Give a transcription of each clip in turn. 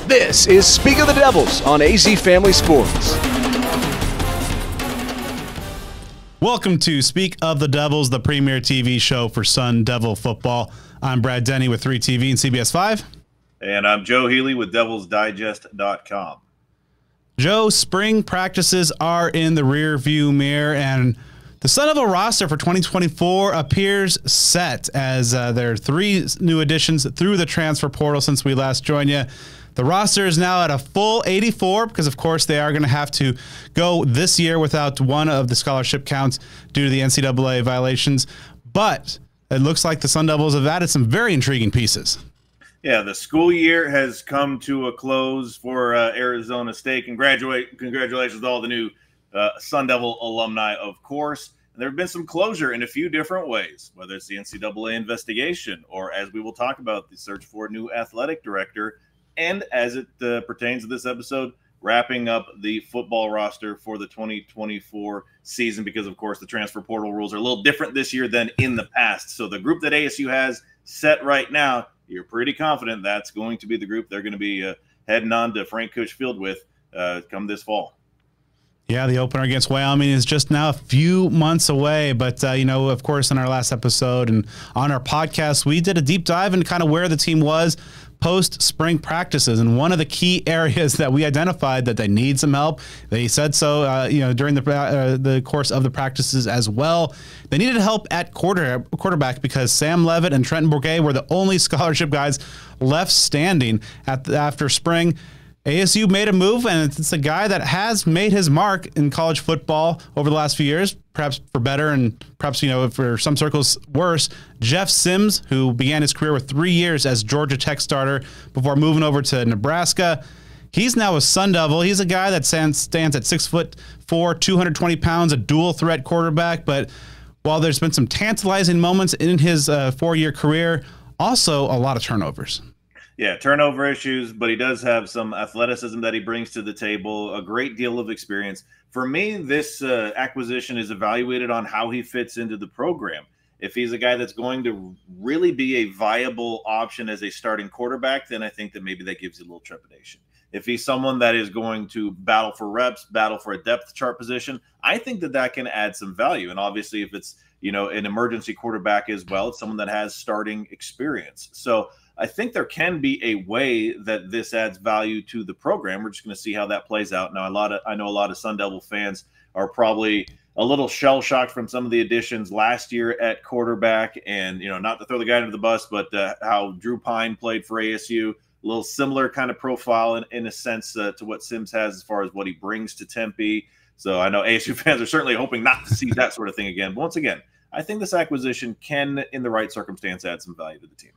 This is Speak of the Devils on AZ Family Sports. Welcome to Speak of the Devils, the premier TV show for Sun Devil football. I'm Brad Denny with 3TV and CBS 5. And I'm Joe Healy with devilsdigest.com. Joe, spring practices are in the rear view mirror, and the Sun Devil roster for 2024 appears set as there are 3 new additions through the transfer portal since we last joined you. The roster is now at a full 84 because, of course, they are going to have to go this year without one of the scholarship counts due to the NCAA violations. But it looks like the Sun Devils have added some very intriguing pieces. Yeah, the school year has come to a close for Arizona State. Congratulations to all the new Sun Devil alumni, of course. And there have been some closure in a few different ways, whether it's the NCAA investigation or, as we will talk about, the search for a new athletic director. And as it pertains to this episode, wrapping up the football roster for the 2024 season because, of course, the transfer portal rules are a little different this year than in the past. So the group that ASU has set right now, you're pretty confident that's going to be the group they're going to be heading on to Frank Kush Field with come this fall. Yeah, the opener against Wyoming is just now a few months away. But, of course, in our last episode and on our podcast, we did a deep dive into kind of where the team was post-spring practices. And one of the key areas that we identified that they need some help, they said so, during the course of the practices as well. They needed help at quarterback because Sam Levitt and Trenton Bourguet were the only scholarship guys left standing after spring. ASU made a move, and it's a guy that has made his mark in college football over the last few years, perhaps for better and perhaps, for some circles worse. Jeff Sims, who began his career with 3 years as Georgia Tech starter before moving over to Nebraska. He's now a Sun Devil. He's a guy that stands at 6'4", 220 pounds, a dual threat quarterback. But while there's been some tantalizing moments in his 4-year career, also a lot of turnovers. Yeah, turnover issues, but he does have some athleticism that he brings to the table, a great deal of experience. For me, this acquisition is evaluated on how he fits into the program. If he's a guy that's going to really be a viable option as a starting quarterback, then I think that maybe that gives you a little trepidation. If he's someone that is going to battle for reps, battle for a depth chart position, I think that that can add some value. And obviously, if it's, an emergency quarterback as well, it's someone that has starting experience. So I think there can be a way that this adds value to the program. We're just going to see how that plays out. Now, I know a lot of Sun Devil fans are probably a little shell-shocked from some of the additions last year at quarterback. And, not to throw the guy under the bus, but how Drew Pine played for ASU, a little similar kind of profile in a sense to what Sims has as far as what he brings to Tempe. So I know ASU fans are certainly hoping not to see that sort of thing again. But once again, I think this acquisition can, in the right circumstance, add some value to the team.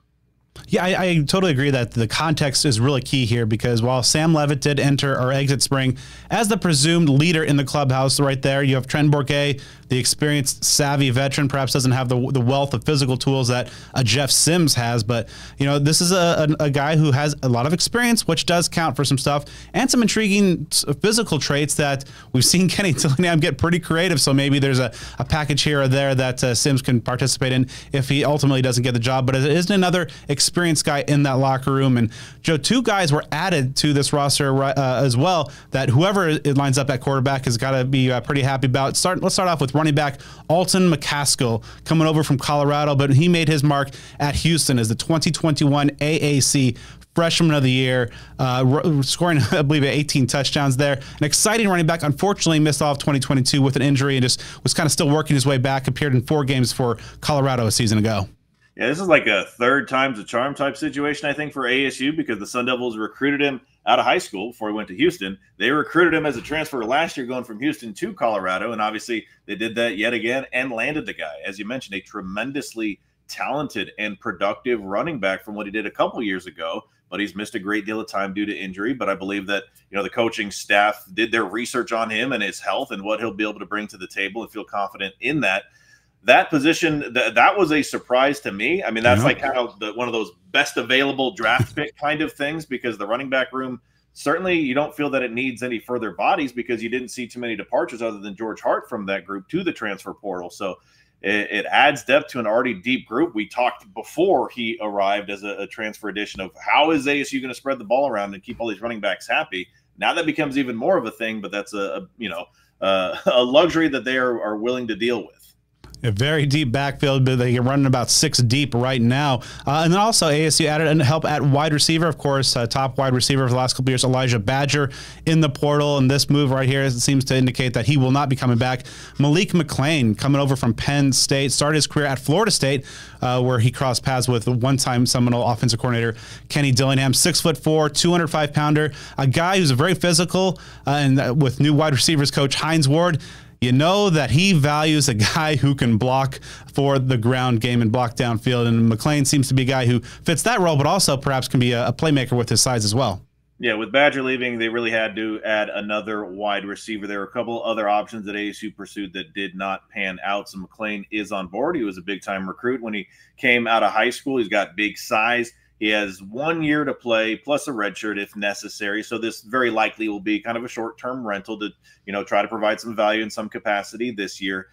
Yeah, I totally agree that the context is really key here because while Sam Levitt did enter or exit spring as the presumed leader in the clubhouse right there, you have Trenton Bourguet, the experienced, savvy veteran, perhaps doesn't have the wealth of physical tools that a Jeff Sims has. But, this is a guy who has a lot of experience, which does count for some stuff, and some intriguing physical traits that we've seen Kenny Tillingham get pretty creative. So maybe there's a package here or there that Sims can participate in if he ultimately doesn't get the job. But it isn't another experienced guy in that locker room. And Joe, 2 guys were added to this roster as well that whoever it lines up at quarterback has got to be pretty happy about. Let's start off with running back Alton McCaskill coming over from Colorado, but he made his mark at Houston as the 2021 AAC Freshman of the Year, scoring, I believe, 18 touchdowns there. An exciting running back. Unfortunately, missed all of 2022 with an injury and just was kind of still working his way back. Appeared in 4 games for Colorado a season ago. Yeah, this is like a third time's a charm type situation, I think, for ASU because the Sun Devils recruited him out of high school before he went to Houston. They recruited him as a transfer last year going from Houston to Colorado, and obviously they did that yet again and landed the guy. As you mentioned, a tremendously talented and productive running back from what he did a couple years ago, but he's missed a great deal of time due to injury. But I believe that, the coaching staff did their research on him and his health and what he'll be able to bring to the table and feel confident in that. That position, that was a surprise to me. I mean, that's like kind of one of those best available draft pick kind of things because the running back room, certainly you don't feel that it needs any further bodies because you didn't see too many departures other than George Hart from that group to the transfer portal. So it adds depth to an already deep group. We talked before he arrived as a transfer addition of how is ASU going to spread the ball around and keep all these running backs happy. Now that becomes even more of a thing, but that's a luxury that they are willing to deal with. A very deep backfield, but they're running about 6 deep right now. And then also ASU added help at wide receiver, of course, top wide receiver for the last couple of years, Elijah Badger in the portal. And this move right here seems to indicate that he will not be coming back. Malik McLean coming over from Penn State, started his career at Florida State, where he crossed paths with one-time Seminole offensive coordinator Kenny Dillingham, 6'4", 205-pounder, a guy who's very physical, and with new wide receivers coach Hines Ward. You know that he values a guy who can block for the ground game and block downfield. And McLean seems to be a guy who fits that role, but also perhaps can be a playmaker with his size as well. Yeah, with Badger leaving, they really had to add another wide receiver. There were a couple other options that ASU pursued that did not pan out. So McLean is on board. He was a big-time recruit when he came out of high school. He's got big size. He has 1 year to play plus a red shirt if necessary. So this very likely will be kind of a short-term rental to, try to provide some value in some capacity this year.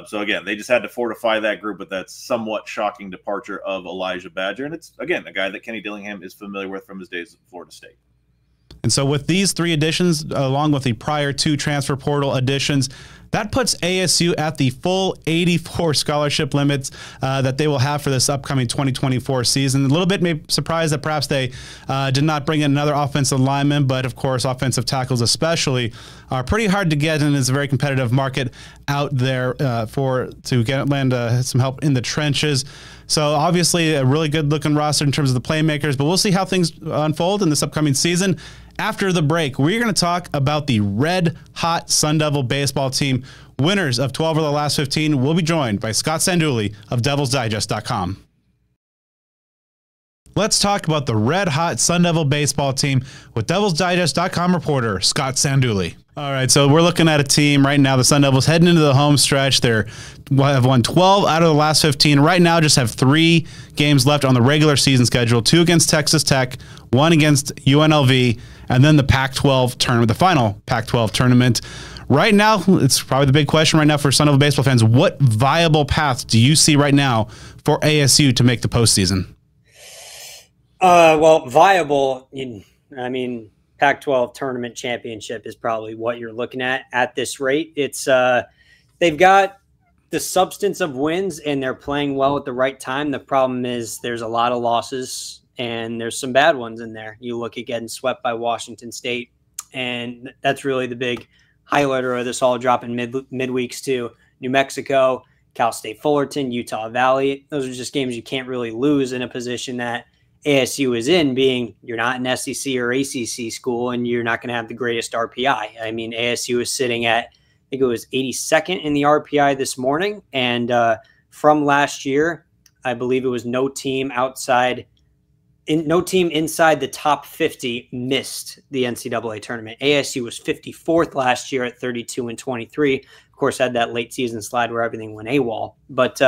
So again, they just had to fortify that group with that somewhat shocking departure of Elijah Badger. And it's, again, a guy that Kenny Dillingham is familiar with from his days at Florida State. And so with these 3 additions, along with the prior 2 transfer portal additions, that puts ASU at the full 84 scholarship limits that they will have for this upcoming 2024 season. A little bit maybe surprised that perhaps they did not bring in another offensive lineman, but of course offensive tackles especially are pretty hard to get, and it's a very competitive market out there to land some help in the trenches. So obviously a really good looking roster in terms of the playmakers, but we'll see how things unfold in this upcoming season. After the break, we're going to talk about the red-hot Sun Devil baseball team. Winners of 12 of the last 15 will be joined by Scott Sandulli of DevilsDigest.com. Let's talk about the red-hot Sun Devil baseball team with DevilsDigest.com reporter Scott Sandulli. All right, so we're looking at a team right now. The Sun Devils heading into the home stretch. They have won 12 out of the last 15. Right now, just have 3 games left on the regular season schedule: 2 against Texas Tech, 1 against UNLV, and then the Pac-12 tournament, the final Pac-12 tournament. Right now, it's probably the big question right now for Sun Devil baseball fans. What viable path do you see right now for ASU to make the postseason? Well, viable, Pac-12 tournament championship is probably what you're looking at this rate. It's they've got the substance of wins and they're playing well at the right time. The problem is there's a lot of losses and there's some bad ones in there. You look at getting swept by Washington State, and that's really the big highlighter of this all, dropping midweeks to New Mexico, Cal State Fullerton, Utah Valley. Those are just games you can't really lose in a position that ASU is in, being you're not an SEC or ACC school and you're not going to have the greatest RPI. ASU is sitting at, I think it was 82nd in the RPI this morning. And from last year, I believe it was no team inside the top 50 missed the NCAA tournament. ASU was 54th last year at 32-23. Of course, had that late season slide where everything went AWOL. But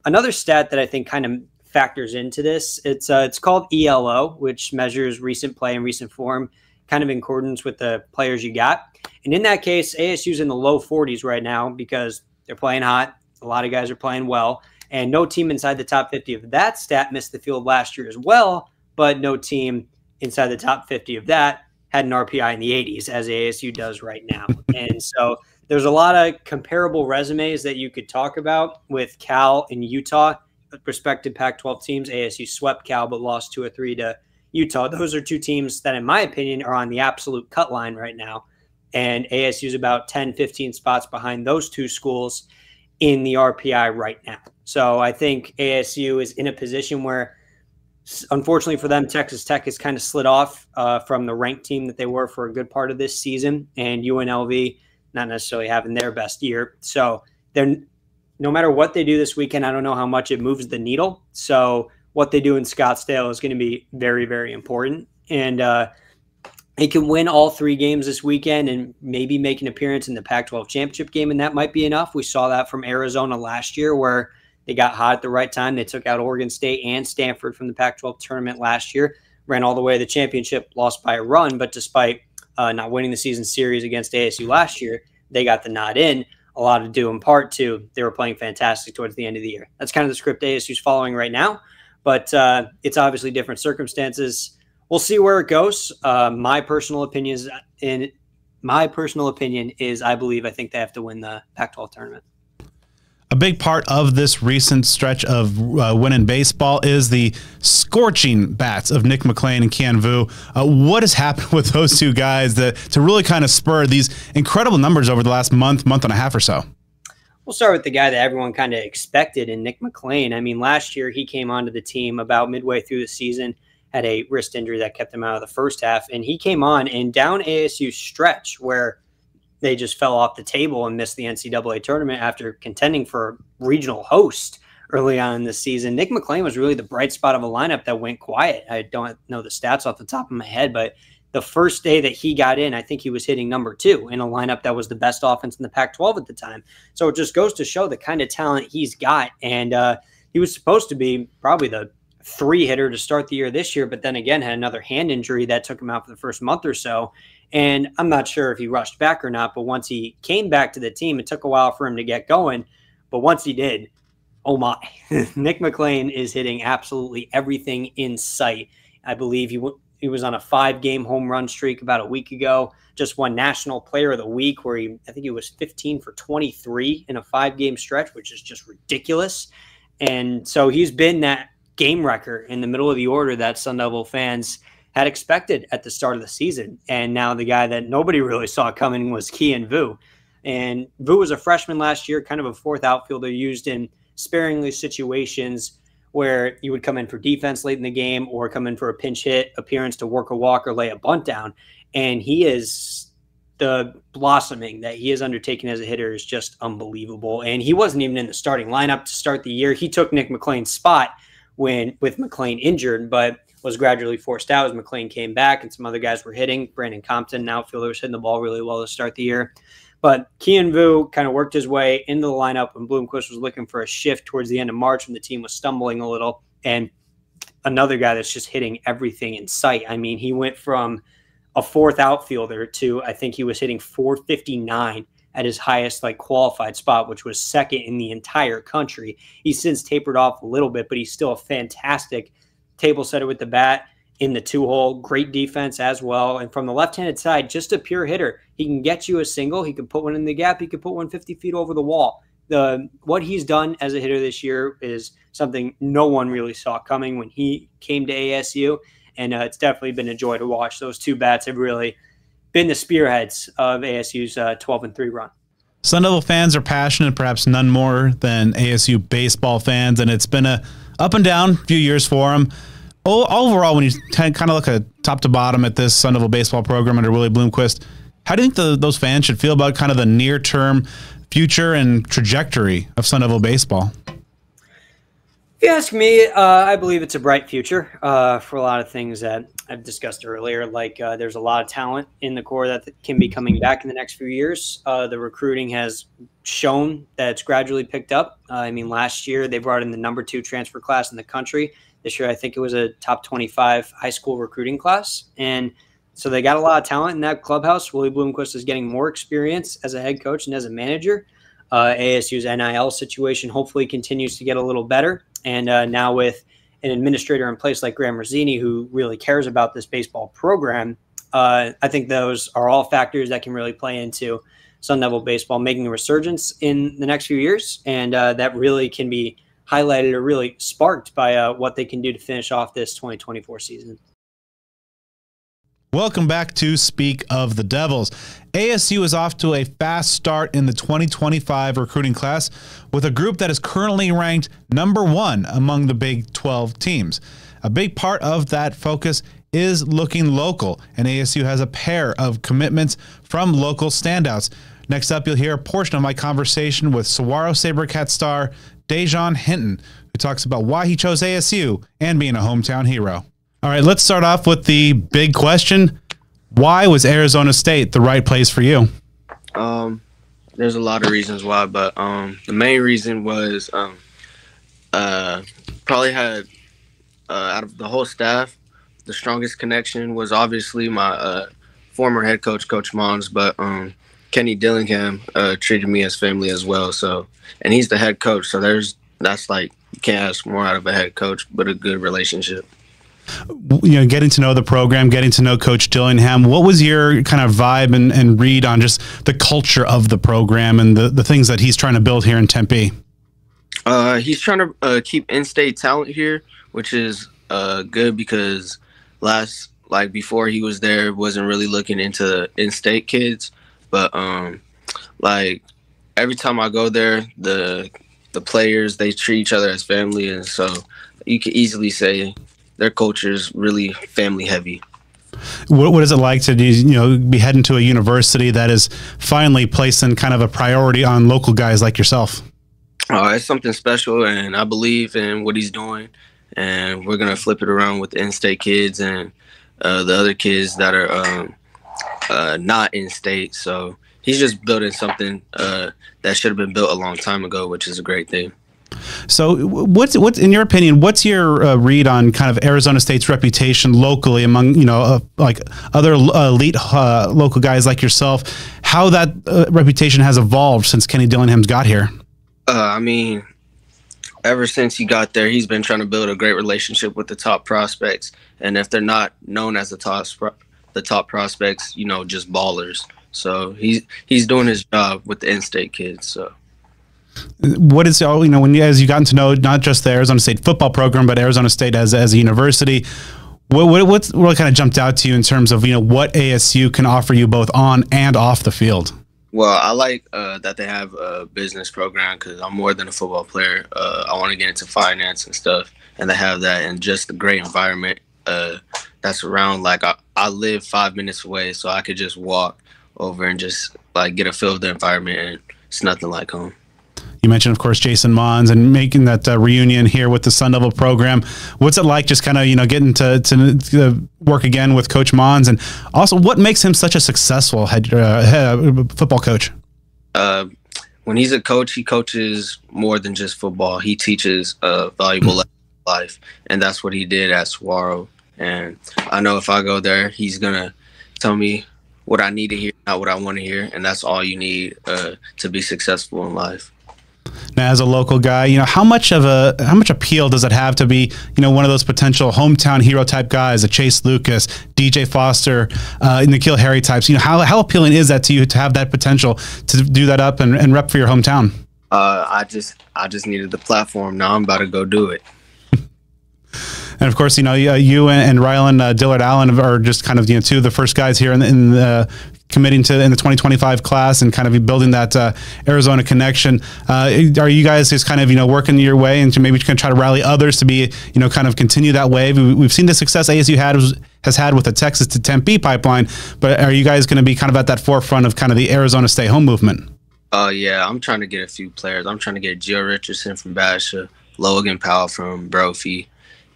another stat that I think kind of factors into this, it's called ELO, which measures recent play and recent form, kind of in accordance with the players you got. And in that case, ASU's in the low 40s right now because they're playing hot. A lot of guys are playing well, and no team inside the top 50 of that stat missed the field last year as well, but no team inside the top 50 of that had an RPI in the 80s, as ASU does right now. And so there's a lot of comparable resumes that you could talk about with Cal and Utah, respective Pac-12 teams. ASU swept Cal but lost 2 or 3 to Utah. Those are 2 teams that, in my opinion, are on the absolute cut line right now. And ASU is about 10, 15 spots behind those 2 schools in the RPI right now. So I think ASU is in a position where, unfortunately for them, Texas Tech has kind of slid off from the ranked team that they were for a good part of this season, and UNLV not necessarily having their best year. So they're, no matter what they do this weekend, I don't know how much it moves the needle. So what they do in Scottsdale is going to be very, very important. And they can win all 3 games this weekend and maybe make an appearance in the Pac-12 championship game, and that might be enough. We saw that from Arizona last year, where they got hot at the right time. They took out Oregon State and Stanford from the Pac-12 tournament last year, ran all the way to the championship, lost by a run. But despite not winning the season series against ASU last year, they got the nod in. a lot of due in part to they were playing fantastic towards the end of the year. That's kind of the script ASU's following right now, but it's obviously different circumstances. We'll see where it goes. My personal opinion is I think they have to win the Pac-12 tournament. A big part of this recent stretch of winning baseball is the scorching bats of Nick McClain and Kian Vu. What has happened with those two guys to really kind of spur these incredible numbers over the last month and a half or so? We'll start with the guy that everyone kind of expected in Nick McClain. I mean, last year he came onto the team about midway through the season, had a wrist injury that kept him out of the first half, and he came on and down ASU's stretch where they just fell off the table and missed the NCAA tournament after contending for a regional host early on in the season. Nick McClain was really the bright spot of a lineup that went quiet. I don't know the stats off the top of my head, but the first day that he got in, I think he was hitting number 2 in a lineup that was the best offense in the Pac-12 at the time. So it just goes to show the kind of talent he's got. And he was supposed to be probably the 3 hitter to start the year this year, but then again had another hand injury that took him out for the first month or so. And I'm not sure if he rushed back or not, but once he came back to the team, it took a while for him to get going. But once he did, oh my, Nick McClain is hitting absolutely everything in sight. I believe he was on a 5-game home run streak about a week ago, just won National Player of the Week where I think he was 15 for 23 in a 5-game stretch, which is just ridiculous. And so he's been that game wrecker in the middle of the order that Sun Devil fans had expected at the start of the season. And now the guy that nobody really saw coming was Kian Vu. And Vu was a freshman last year, kind of a 4th outfielder used in sparingly situations where you would come in for defense late in the game or come in for a pinch hit appearance to work a walk or lay a bunt down. And he is the blossoming that he has undertaken as a hitter is just unbelievable. And he wasn't even in the starting lineup to start the year. He took Nick McClain's spot with McClain injured, but was gradually forced out as McClain came back and some other guys were hitting. Brandon Compton, an outfielder, was hitting the ball really well to start the year. But Kian Vu kind of worked his way into the lineup when Bloomquist was looking for a shift towards the end of March when the team was stumbling a little. And another guy that's just hitting everything in sight. I mean, he went from a 4th outfielder to I think he was hitting 459 at his highest qualified spot, which was 2nd in the entire country. He's since tapered off a little bit, but he's still a fantastic table setter with the bat in the 2-hole, great defense as well. And from the left-handed side, just a pure hitter. He can get you a single. He can put one in the gap. He can put one 50 feet over the wall. What he's done as a hitter this year is something no one really saw coming when he came to ASU. And it's definitely been a joy to watch. Those 2 bats have really been the spearheads of ASU's 12-3 run. Sun Devil fans are passionate, perhaps none more than ASU baseball fans, and it's been a up and down few years for them. Overall, when you kind of look at top to bottom at this Sun Devil baseball program under Willie Bloomquist, how do you think those fans should feel about kind of the near-term future and trajectory of Sun Devil baseball? If you ask me, I believe it's a bright future for a lot of things that I've discussed earlier. There's a lot of talent in the core that can be coming back in the next few years. The recruiting has shown that it's gradually picked up. I mean, last year they brought in the number 2 transfer class in the country. This year, I think it was a top 25 high school recruiting class. And so they got a lot of talent in that clubhouse. Willie Bloomquist is getting more experience as a head coach and as a manager. ASU's NIL situation hopefully continues to get a little better. And now with an administrator in place like Graham Mazzini, who really cares about this baseball program, I think those are all factors that can really play into Sun Devil baseball making a resurgence in the next few years. And that really can be highlighted or really sparked by what they can do to finish off this 2024 season. Welcome back to Speak of the Devils. ASU is off to a fast start in the 2025 recruiting class with a group that is currently ranked number 1 among the Big 12 teams. A big part of that focus is looking local, and ASU has a pair of commitments from local standouts. Next up, you'll hear a portion of my conversation with Saguaro SaberCat star Dajon Hinton, who talks about why he chose ASU and being a hometown hero. All right, let's start off with the big question. Why was Arizona State the right place for you? There's a lot of reasons why, but the main reason was probably had out of the whole staff, the strongest connection was obviously my former head coach, Coach Mons, but Kenny Dillingham treated me as family as well. So, and he's the head coach. So that's like, you can't ask more out of a head coach, but a good relationship. Getting to know the program, getting to know Coach Dillingham, what was your kind of vibe and read on just the culture of the program and the things that he's trying to build here in Tempe? He's trying to keep in-state talent here, which is good because before he was there, wasn't really looking into in-state kids. But like every time I go there, the players, they treat each other as family, and so you could easily say their culture is really family heavy. What is it like to be heading to a university that is finally placing kind of a priority on local guys like yourself? It's something special, and I believe in what he's doing, and we're gonna flip it around with the in-state kids and the other kids that are not in-state. So he's just building something that should have been built a long time ago, which is a great thing. So what's in your opinion, what's your read on kind of Arizona State's reputation locally among, like other elite local guys like yourself, how that reputation has evolved since Kenny Dillingham's got here? I mean, ever since he got there, he's been trying to build a great relationship with the top prospects. And if they're not known as the top prospects, just ballers. So he's doing his job with the in-state kids. So. What is, as you gotten to know not just the Arizona State football program, but Arizona State as a university, what kind of jumped out to you in terms of, what ASU can offer you both on and off the field? Well, I like that they have a business program because I'm more than a football player. I want to get into finance and stuff, and they have that, and just a great environment that's around. Like I live 5 minutes away, so I could just walk over and just like get a feel of the environment, and it's nothing like home. You mentioned, of course, Jason Mons and making that reunion here with the Sun Devil program. What's it like just kind of, getting to work again with Coach Mons? And also, what makes him such a successful head football coach? When he's a coach, he coaches more than just football. He teaches valuable lessons of life, and that's what he did at Saguaro. And I know if I go there, he's going to tell me what I need to hear, not what I want to hear, and that's all you need to be successful in life. Now, as a local guy, how much appeal does it have to be, one of those potential hometown hero type guys, a Chase Lucas, DJ Foster, N'Keal Harry types? How appealing is that to you to have that potential to do that up and rep for your hometown? I just needed the platform. Now I'm about to go do it. And of course, you and Rylan Dillard Allen are just kind of two of the first guys here in the committing to in the 2025 class and kind of building that Arizona connection. Are you guys just kind of working your way and maybe try to rally others to be kind of continue that wave? We've seen the success ASU has had with the Texas to Tempe pipeline, but are you guys going to be kind of at that forefront of kind of the Arizona Stay Home movement? Yeah, I'm trying to get a few players. I'm trying to get Gio Richardson from Basha, Logan Powell from Brophy,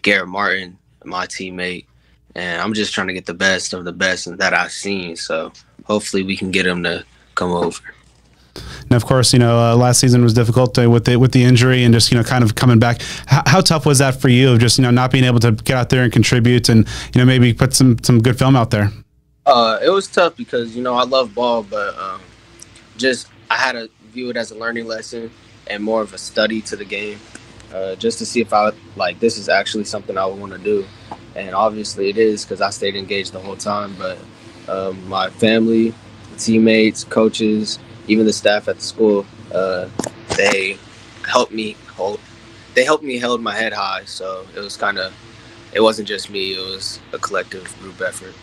Garrett Martin, my teammate, and I'm just trying to get the best of the best that I've seen. So hopefully we can get him to come over. And of course, last season was difficult with the injury and just kind of coming back. How tough was that for you of just not being able to get out there and contribute and maybe put some good film out there? It was tough because I love ball, but I had to view it as a learning lesson and more of a study to the game. Just to see if this is actually something I would want to do. And obviously it is because I stayed engaged the whole time. But my family, the teammates, coaches, even the staff at the school, they helped me hold my head high. So it wasn't just me, it was a collective group effort.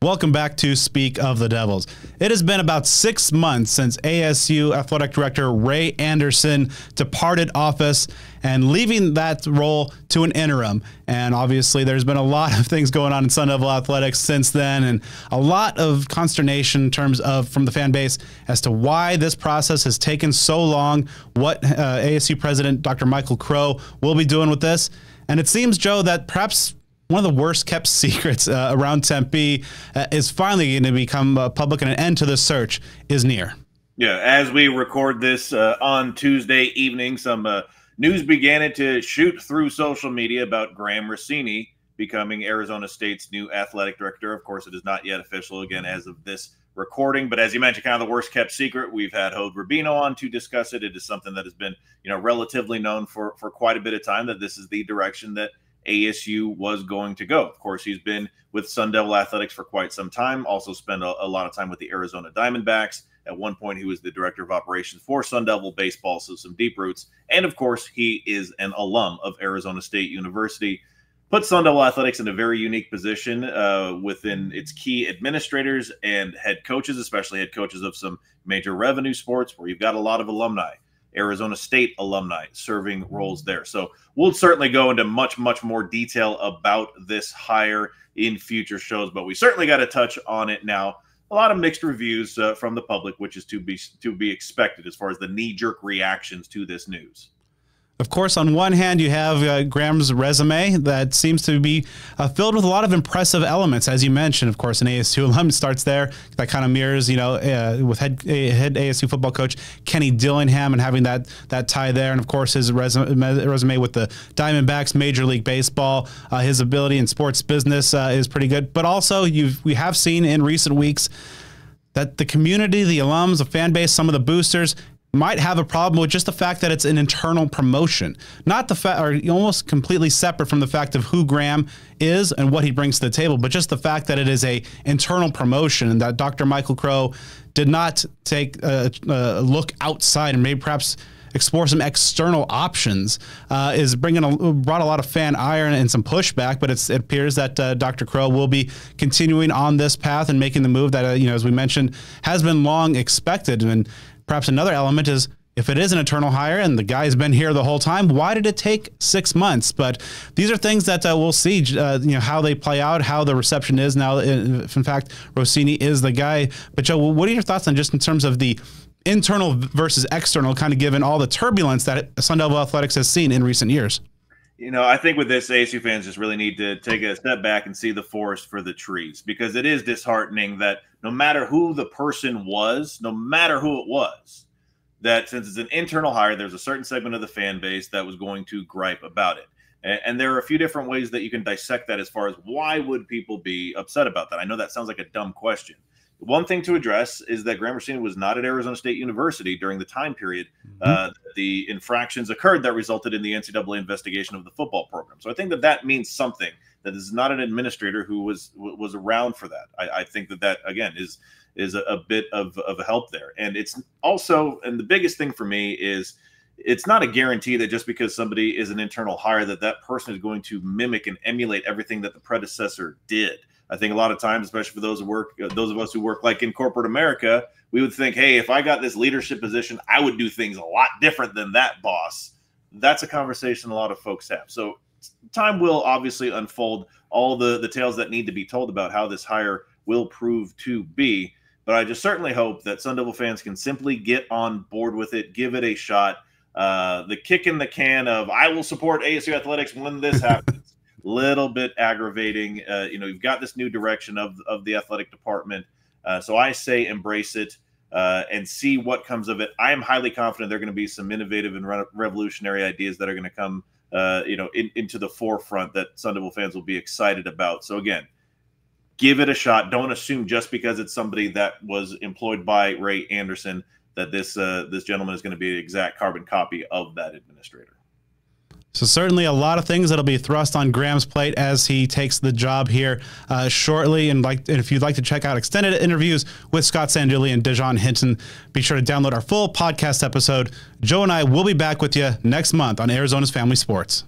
Welcome back to Speak of the Devils. It has been about 6 months since ASU Athletic Director Ray Anderson departed office and leaving that role to an interim. And obviously there's been a lot of things going on in Sun Devil Athletics since then and a lot of consternation in terms of from the fan base as to why this process has taken so long, what ASU President Dr. Michael Crow will be doing with this. And it seems, Joe, that perhaps one of the worst kept secrets around Tempe is finally going to become public, and an end to this search is near. Yeah, as we record this on Tuesday evening, some news began to shoot through social media about Graham Rossini becoming Arizona State's new athletic director. Of course, it is not yet official again as of this recording. But as you mentioned, kind of the worst kept secret, we've had Hode Rubino on to discuss it. It is something that has been, relatively known for quite a bit of time, that this is the direction that ASU was going to go. Of course, he's been with Sun Devil Athletics for quite some time, also spent a lot of time with the Arizona Diamondbacks. At one point, he was the director of operations for Sun Devil baseball, so some deep roots. And of course, he is an alum of Arizona State University. Put Sun Devil Athletics in a very unique position within its key administrators and head coaches, especially head coaches of some major revenue sports where you've got a lot of alumni, Arizona State alumni serving roles there. So we'll certainly go into much, much more detail about this hire in future shows, but we certainly got to touch on it now. A lot of mixed reviews from the public, which is to be expected as far as the knee-jerk reactions to this news. Of course, on one hand, you have Graham's resume that seems to be filled with a lot of impressive elements. As you mentioned, of course, an ASU alum starts there. That kind of mirrors, with head ASU football coach Kenny Dillingham and having that tie there. And, of course, his resume with the Diamondbacks, Major League Baseball, his ability in sports business is pretty good. But also, we have seen in recent weeks that the community, the alums, the fan base, some of the boosters might have a problem with just the fact that it's an internal promotion, not the fact, or almost completely separate from the fact of who Graham is and what he brings to the table, but just the fact that it is a internal promotion and that Dr. Michael Crow did not take a look outside and maybe perhaps explore some external options is brought a lot of fan ire and some pushback, but it appears that Dr. Crow will be continuing on this path and making the move that, as we mentioned, has been long expected. And perhaps another element is, if it is an internal hire and the guy's been here the whole time, why did it take 6 months? But these are things that we'll see, how they play out, how the reception is now. If in fact Rossini is the guy. But Joe, what are your thoughts on just in terms of the internal versus external, kind of given all the turbulence that Sun Devil Athletics has seen in recent years? I think with this, ASU fans just really need to take a step back and see the forest for the trees, because it is disheartening that no matter who the person was, no matter who it was, that since it's an internal hire, there's a certain segment of the fan base that was going to gripe about it. And there are a few different ways that you can dissect that as far as why would people be upset about that. I know that sounds like a dumb question. One thing to address is that Graham Rossini was not at Arizona State University during the time period the infractions occurred that resulted in the NCAA investigation of the football program. So I think that means something, that this is not an administrator who was around for that. I think that again is a bit of a help there. And it's also, and the biggest thing for me is, it's not a guarantee that just because somebody is an internal hire that person is going to mimic and emulate everything that the predecessor did. I think a lot of times, especially for those of us who work like in corporate America, we would think, hey, if I got this leadership position, I would do things a lot different than that boss. That's a conversation a lot of folks have. So time will obviously unfold all the tales that need to be told about how this hire will prove to be. But I just certainly hope that Sun Devil fans can simply get on board with it, give it a shot. The kick in the can of, I will support ASU Athletics when this happens. Little bit aggravating. You've got this new direction of the athletic department. So I say embrace it and see what comes of it. I am highly confident there are going to be some innovative and revolutionary ideas that are going to come into the forefront that Sun Devil fans will be excited about. So again, give it a shot. Don't assume just because it's somebody that was employed by Ray Anderson that this gentleman is going to be an exact carbon copy of that administrator. So certainly a lot of things that'll be thrust on Graham's plate as he takes the job here shortly. And if you'd like to check out extended interviews with Scott Sandulli and Dajon Hinton, be sure to download our full podcast episode. Joe and I will be back with you next month on Arizona's Family Sports.